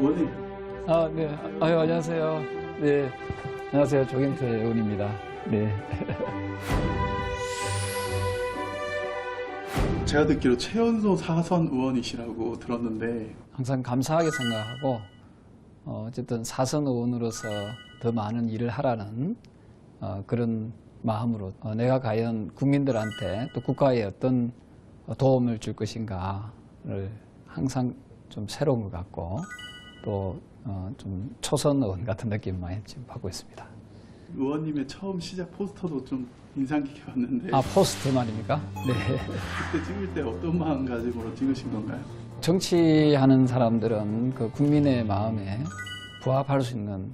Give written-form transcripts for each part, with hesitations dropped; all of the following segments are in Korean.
의원님. 네. 안녕하세요. 네. 안녕하세요. 조경태 의원입니다. 네. 제가 듣기로 최연소 4선 의원이시라고 들었는데 항상 감사하게 생각하고, 어쨌든 4선 의원으로서 더 많은 일을 하라는 그런 마음으로 내가 과연 국민들한테 또 국가에 어떤 도움을 줄 것인가를 항상 좀 새로운 것 같고 또 좀 초선 의원 같은 느낌을 많이 지금 받고 있습니다. 의원님의 처음 시작 포스터도 좀 인상 깊게 봤는데 포스트 말입니까? 네. 그때 찍을 때 어떤 마음가짐으로 찍으신 건가요? 정치하는 사람들은 그 국민의 마음에 부합할 수 있는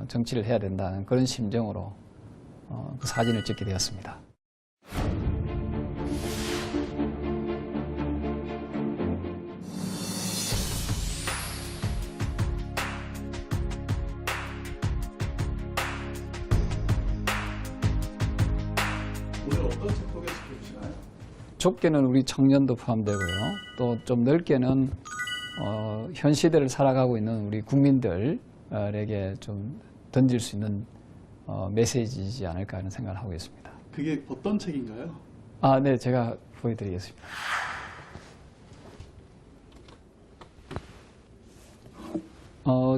정치를 해야 된다는 그런 심정으로 그 사진을 찍게 되었습니다. 오늘 어떤 책 소개시켜 주시나요? 좁게는 우리 청년도 포함되고요. 또 좀 넓게는 현 시대를 살아가고 있는 우리 국민들에게 좀 던질 수 있는 메시지이지 않을까 하는 생각을 하고 있습니다. 그게 어떤 책인가요? 네, 제가 보여드리겠습니다.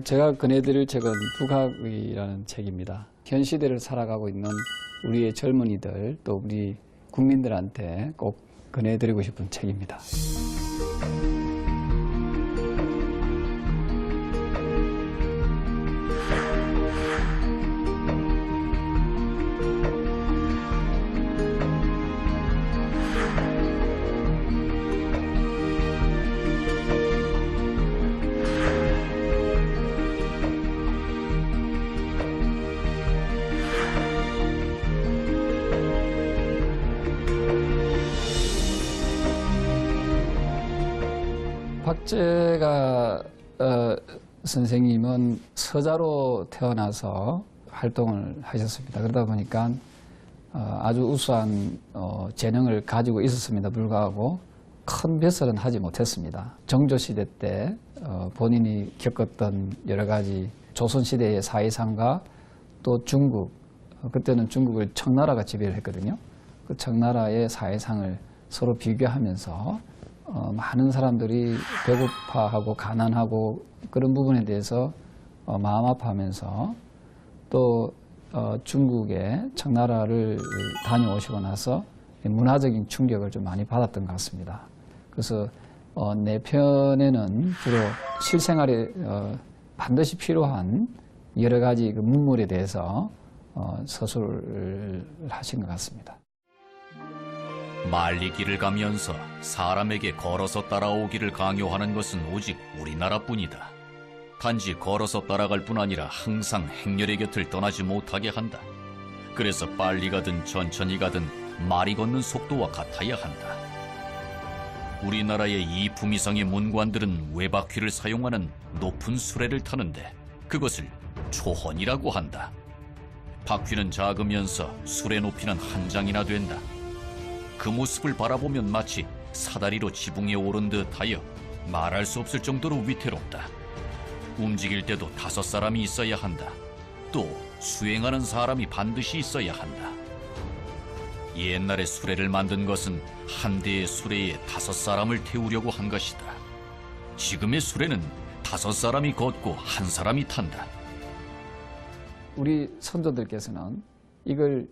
제가 권해드릴 책은 부각의라는 책입니다. 현 시대를 살아가고 있는 우리의 젊은이들 또 우리 국민들한테 꼭 권해드리고 싶은 책입니다. 박재가 선생님은 서자로 태어나서 활동을 하셨습니다. 그러다 보니까 아주 우수한 재능을 가지고 있었음에도 불구하고 큰 벼슬은 하지 못했습니다. 정조시대 때 본인이 겪었던 여러 가지 조선시대의 사회상과 또 중국, 그때는 중국을 청나라가 지배를 했거든요. 그 청나라의 사회상을 서로 비교하면서 많은 사람들이 배고파하고 가난하고 그런 부분에 대해서 마음 아파하면서 또 중국의 청나라를 다녀오시고 나서 문화적인 충격을 좀 많이 받았던 것 같습니다. 그래서 내 편에는 주로 실생활에 반드시 필요한 여러 가지 그 문물에 대해서 서술을 하신 것 같습니다. 말리 길을 가면서 사람에게 걸어서 따라오기를 강요하는 것은 오직 우리나라뿐이다. 단지 걸어서 따라갈 뿐 아니라 항상 행렬의 곁을 떠나지 못하게 한다. 그래서 빨리 가든 천천히 가든 말이 걷는 속도와 같아야 한다. 우리나라의 이품 이상의 문관들은 외바퀴를 사용하는 높은 수레를 타는데 그것을 초헌이라고 한다. 바퀴는 작으면서 수레 높이는 한 장이나 된다. 그 모습을 바라보면 마치 사다리로 지붕에 오른 듯하여 말할 수 없을 정도로 위태롭다. 움직일 때도 5사람이 있어야 한다. 또 수행하는 사람이 반드시 있어야 한다. 옛날에 수레를 만든 것은 한 대의 수레에 5사람을 태우려고 한 것이다. 지금의 수레는 5사람이 걷고 1사람이 탄다. 우리 선조들께서는 이걸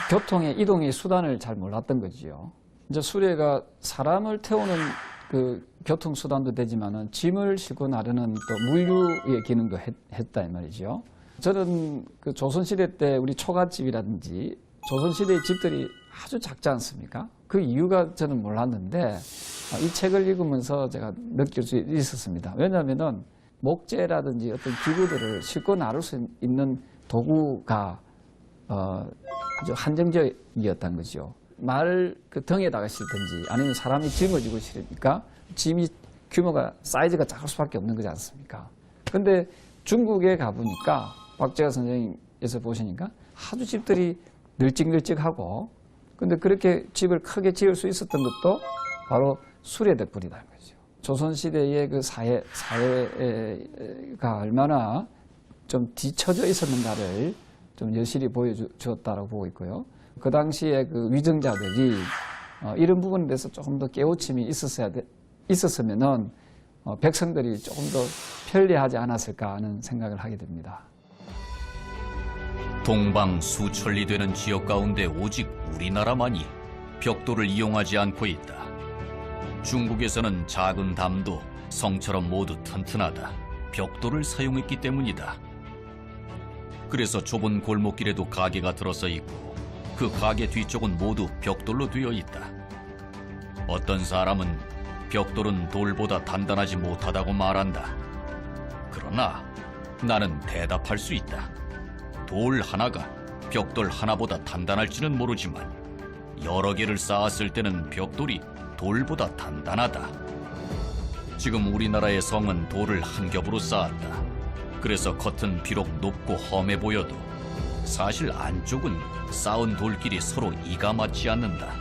교통의 이동의 수단을 잘 몰랐던 거지요. 이제 수레가 사람을 태우는 그 교통수단도 되지만은 짐을 싣고 나르는 또 물류의 기능도 했다 이 말이죠. 저는 그 조선시대 때 우리 초가집이라든지 조선시대의 집들이 아주 작지 않습니까? 그 이유가 저는 몰랐는데 이 책을 읽으면서 제가 느낄 수 있었습니다. 왜냐하면은 목재라든지 어떤 기구들을 싣고 나를 수 있는 도구가 아주 한정적이었다는 거죠. 말 그 등에다가 실든지 아니면 사람이 짐을 지고 실으니까 짐이 규모가 사이즈가 작을 수밖에 없는 거지 않습니까? 근데 중국에 가보니까 박재가 선생님께서 보시니까 아주 집들이 널찍널찍하고 근데 그렇게 집을 크게 지을 수 있었던 것도 바로 수레 덕분이라는 거죠. 조선시대의 그 사회가 얼마나 좀 뒤처져 있었는가를 좀 여실히 보여주었다고 보고 있고요. 그 당시에 그 위정자들이 이런 부분에 대해서 조금 더 깨우침이 있었으면은 백성들이 조금 더 편리하지 않았을까 하는 생각을 하게 됩니다. 동방 수천리 되는 지역 가운데 오직 우리나라만이 벽돌을 이용하지 않고 있다. 중국에서는 작은 담도 성처럼 모두 튼튼하다. 벽돌을 사용했기 때문이다. 그래서 좁은 골목길에도 가게가 들어서 있고 그 가게 뒤쪽은 모두 벽돌로 되어 있다. 어떤 사람은 벽돌은 돌보다 단단하지 못하다고 말한다. 그러나 나는 대답할 수 있다. 돌 하나가 벽돌 하나보다 단단할지는 모르지만 여러 개를 쌓았을 때는 벽돌이 돌보다 단단하다. 지금 우리나라의 성은 돌을 한 겹으로 쌓았다. 그래서 겉은 비록 높고 험해 보여도 사실 안쪽은 쌓은 돌끼리 서로 이가 맞지 않는다.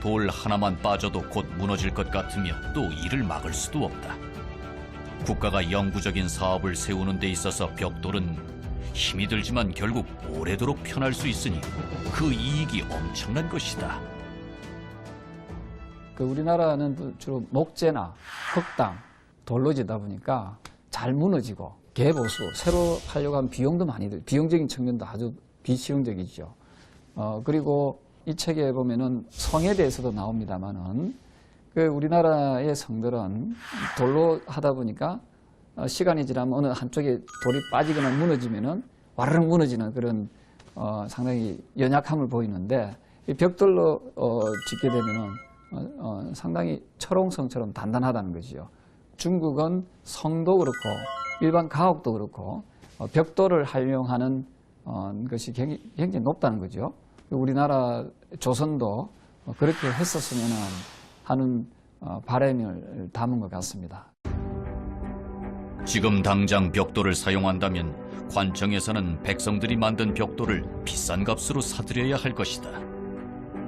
돌 하나만 빠져도 곧 무너질 것 같으며 또 이를 막을 수도 없다. 국가가 영구적인 사업을 세우는 데 있어서 벽돌은 힘이 들지만 결국 오래도록 편할 수 있으니 그 이익이 엄청난 것이다. 우리나라는 주로 목재나 흙당, 돌로 지다 보니까 잘 무너지고 개보수, 새로 하려고 하면 비용도 많이 들고 비용적인 측면도 아주 비실용적이죠. 그리고 이 책에 보면은 성에 대해서도 나옵니다만은 우리나라의 성들은 돌로 하다 보니까 시간이 지나면 어느 한쪽에 돌이 빠지거나 무너지면은 와르르 무너지는 그런 상당히 연약함을 보이는데 이 벽돌로 짓게 되면은 상당히 철옹성처럼 단단하다는 거죠. 중국은 성도 그렇고 일반 가옥도 그렇고 벽돌을 활용하는 것이 굉장히 높다는 거죠. 우리나라 조선도 그렇게 했었으면 하는 바람을 담은 것 같습니다. 지금 당장 벽돌을 사용한다면 관청에서는 백성들이 만든 벽돌을 비싼 값으로 사들여야 할 것이다.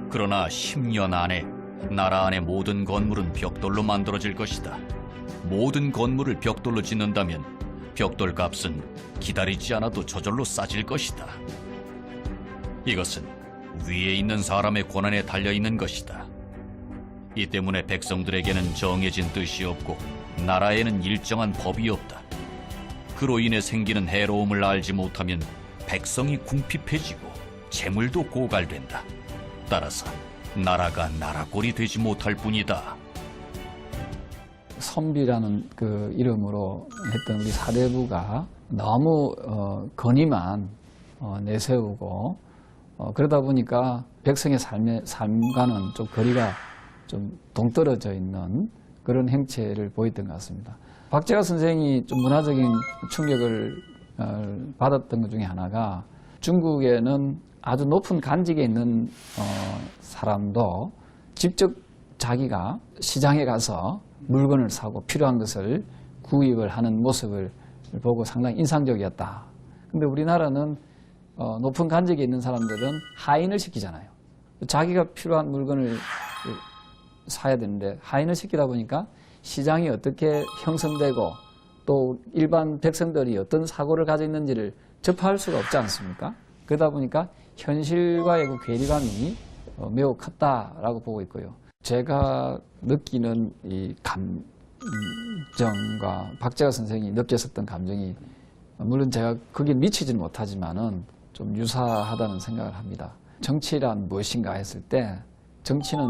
그러나 10년 안에 나라 안의 모든 건물은 벽돌로 만들어질 것이다. 모든 건물을 벽돌로 짓는다면 벽돌 값은 기다리지 않아도 저절로 싸질 것이다. 이것은 위에 있는 사람의 권한에 달려있는 것이다. 이 때문에 백성들에게는 정해진 뜻이 없고 나라에는 일정한 법이 없다. 그로 인해 생기는 해로움을 알지 못하면 백성이 궁핍해지고 재물도 고갈된다. 따라서 나라가 나라꼴이 되지 못할 뿐이다. 선비라는 그 이름으로 했던 우리 사대부가 너무 건의만 내세우고 그러다 보니까 백성의 삶과는 좀 거리가 좀 동떨어져 있는 그런 행태를 보였던 것 같습니다. 박재가 선생이 좀 문화적인 충격을 받았던 것 중에 하나가 중국에는 아주 높은 간직에 있는 사람도 직접 자기가 시장에 가서 물건을 사고 필요한 것을 구입을 하는 모습을 보고 상당히 인상적이었다. 근데 우리나라는 높은 간직에 있는 사람들은 하인을 시키잖아요. 자기가 필요한 물건을 사야 되는데 하인을 시키다 보니까 시장이 어떻게 형성되고 또 일반 백성들이 어떤 사고를 가지고 있는지를 접할 수가 없지 않습니까? 그러다 보니까 현실과의 그 괴리감이 매우 컸다라고 보고 있고요. 제가 느끼는 이 감정과 박재가 선생이 느꼈었던 감정이 물론 제가 거기에 미치지는 못하지만은 좀 유사하다는 생각을 합니다. 정치란 무엇인가 했을 때 정치는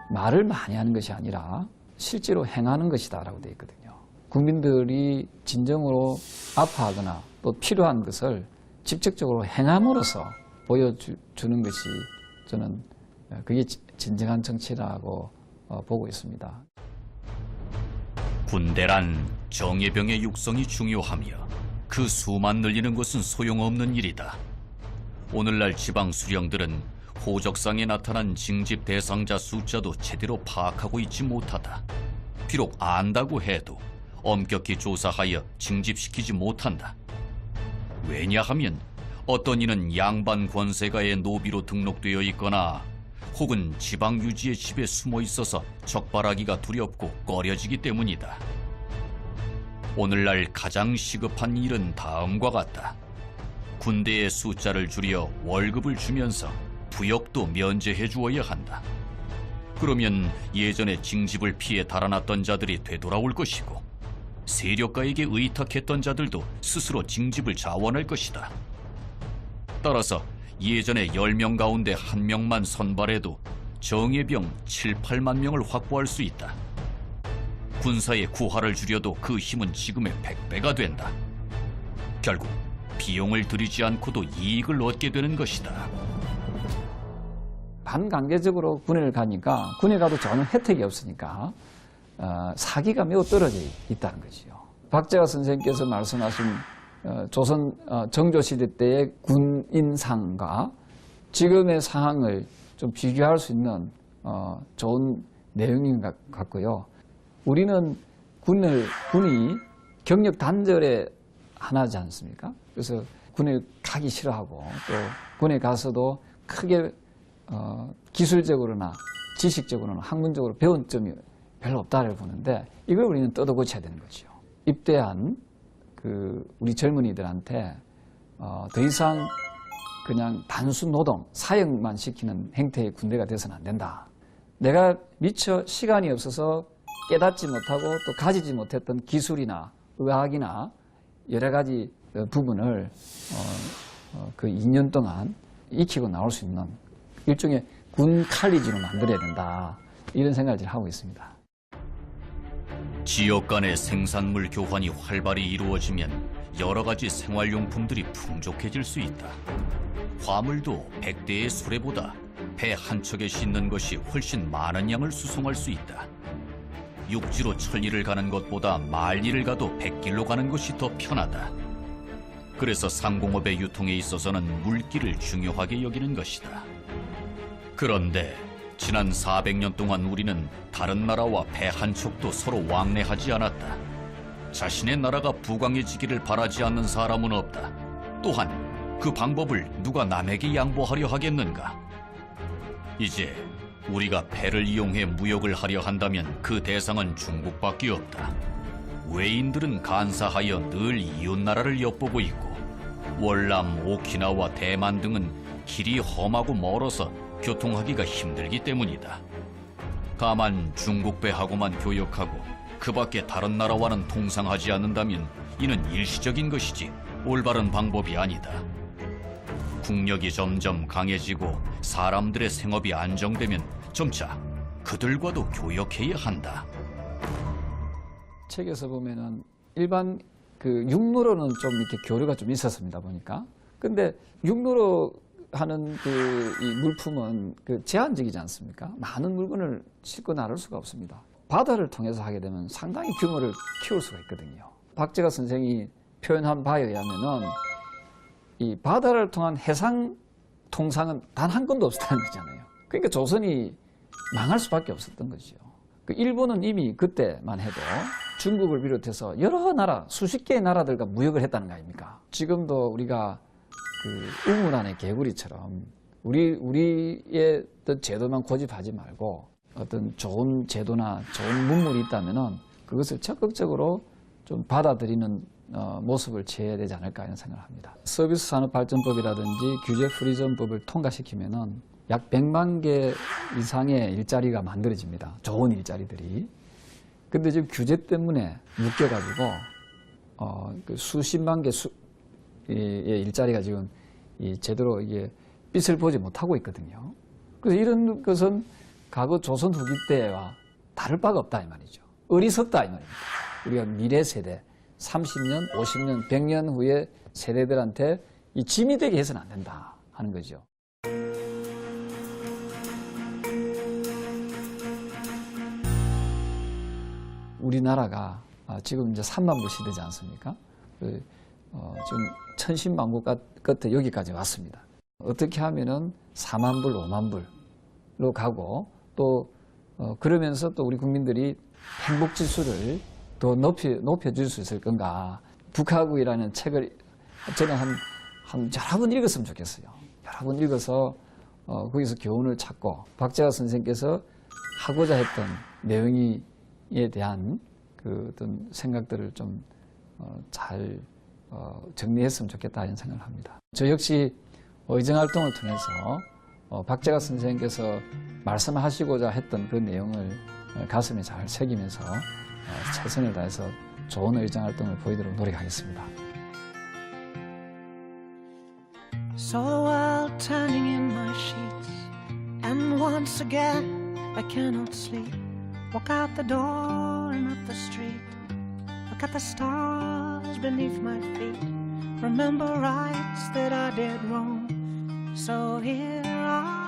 말을 많이 하는 것이 아니라 실제로 행하는 것이다라고 되어 있거든요. 국민들이 진정으로 아파하거나 또 필요한 것을 직접적으로 행함으로써 보여주는 것이 저는 그게 진정한 정치라고 보고 있습니다. 군대란 정예병의 육성이 중요하며 그 수만 늘리는 것은 소용없는 일이다. 오늘날 지방 수령들은 호적상에 나타난 징집 대상자 숫자도 제대로 파악하고 있지 못하다. 비록 안다고 해도 엄격히 조사하여 징집시키지 못한다. 왜냐하면 어떤 이는 양반 권세가의 노비로 등록되어 있거나 혹은 지방 유지의 집에 숨어 있어서 적발하기가 두렵고 꺼려지기 때문이다. 오늘날 가장 시급한 일은 다음과 같다. 군대의 숫자를 줄여 월급을 주면서 부역도 면제해 주어야 한다. 그러면 예전에 징집을 피해 달아났던 자들이 되돌아올 것이고 세력가에게 의탁했던 자들도 스스로 징집을 자원할 것이다. 따라서 예전에 10명 가운데 1명만 선발해도 정예병 7, 8만 명을 확보할 수 있다. 군사의 구하를 줄여도 그 힘은 지금의 100배가 된다. 결국 비용을 들이지 않고도 이익을 얻게 되는 것이다. 반강제적으로 군에를 가니까 군에 가도 전혀 혜택이 없으니까 사기가 매우 떨어져 있다는 거지요. 박재화 선생님께서 말씀하신 조선 정조시대 때의 군인상과 지금의 상황을 좀 비교할 수 있는 좋은 내용인 것 같고요. 우리는 군이 경력 단절의 하나지 않습니까? 그래서 군에 가기 싫어하고 또 군에 가서도 크게 기술적으로나 지식적으로나 학문적으로 배운 점이 별로 없다를 보는데 이걸 우리는 뜯어고쳐야 되는 거죠. 입대한 우리 젊은이들한테 더 이상 그냥 단순 노동, 사역만 시키는 행태의 군대가 돼서는 안 된다. 내가 미처 시간이 없어서 깨닫지 못하고 또 가지지 못했던 기술이나 의학이나 여러 가지 부분을 그 2년 동안 익히고 나올 수 있는 일종의 군 칼리지로 만들어야 된다. 이런 생각을 하고 있습니다. 지역 간의 생산물 교환이 활발히 이루어지면 여러 가지 생활용품들이 풍족해질 수 있다. 화물도 100대의 수레보다 배 한 척에 싣는 것이 훨씬 많은 양을 수송할 수 있다. 육지로 천리를 가는 것보다 만리를 가도 100길로 가는 것이 더 편하다. 그래서 상공업의 유통에 있어서는 물길을 중요하게 여기는 것이다. 그런데 지난 400년 동안 우리는 다른 나라와 배 한 척도 서로 왕래하지 않았다. 자신의 나라가 부강해지기를 바라지 않는 사람은 없다. 또한 그 방법을 누가 남에게 양보하려 하겠는가? 이제 우리가 배를 이용해 무역을 하려 한다면 그 대상은 중국밖에 없다. 외인들은 간사하여 늘 이웃나라를 엿보고 있고 월남, 오키나와 대만 등은 길이 험하고 멀어서 교통하기가 힘들기 때문이다. 다만 중국 배하고만 교역하고 그 밖에 다른 나라와는 통상하지 않는다면 이는 일시적인 것이지 올바른 방법이 아니다. 국력이 점점 강해지고 사람들의 생업이 안정되면 점차 그들과도 교역해야 한다. 책에서 보면은 일반 육로로는 좀 이렇게 교류가 좀 있었습니다 보니까. 근데 육로로 하는 이 물품은 제한적이지 않습니까? 많은 물건을 싣고 나를 수가 없습니다. 바다를 통해서 하게 되면 상당히 규모를 키울 수가 있거든요. 박재화 선생이 표현한 바에 의하면은 이 바다를 통한 해상 통상은 단 한 건도 없었다는 거잖아요. 그러니까 조선이 망할 수밖에 없었던 거죠. 일본은 이미 그때만 해도 중국을 비롯해서 여러 나라, 수십 개의 나라들과 무역을 했다는 거 아닙니까? 지금도 우리가 우물 안의 개구리처럼 우리의 어떤 제도만 고집하지 말고 어떤 좋은 제도나 좋은 문물이 있다면은 그것을 적극적으로 좀 받아들이는 모습을 취해야 되지 않을까 이런 생각을 합니다. 서비스 산업발전법이라든지 규제 프리존법을 통과시키면은 약 100만 개 이상의 일자리가 만들어집니다. 좋은 일자리들이. 근데 지금 규제 때문에 묶여가지고 수십만 개의 일자리가 지금 제대로 이게 빛을 보지 못하고 있거든요. 그래서 이런 것은 과거 조선 후기 때와 다를 바가 없다 이 말이죠. 어리석다 이 말입니다. 우리가 미래 세대 30년, 50년, 100년 후에 세대들한테 이 짐이 되게 해서는 안 된다 하는 거죠. 우리나라가 지금 이제 3만 불 시대지 않습니까? 지금 천신만고 끝에 여기까지 왔습니다. 어떻게 하면은 4만 불, 5만 불로 가고 또 그러면서 또 우리 국민들이 행복 지수를 더 높여줄 수 있을 건가? 북하국이라는 책을 저는 한 여러 번 읽었으면 좋겠어요. 여러 번 읽어서 거기서 교훈을 찾고 박재학 선생께서 하고자 했던 내용에 대한 그 어떤 생각들을 좀 잘 정리했으면 좋겠다 이런 생각을 합니다. 저 역시 의정활동을 통해서 박재학 선생님께서 말씀하시고자 했던 그 내용을 가슴에 잘 새기면서 최선을 다해서 좋은 의정활동을 보이도록 노력하겠습니다. So while turning in my sheets, and once again I cannot sleep, walk out the door and up the street, look at the stars beneath my feet, remember rights that I did wrong, so here I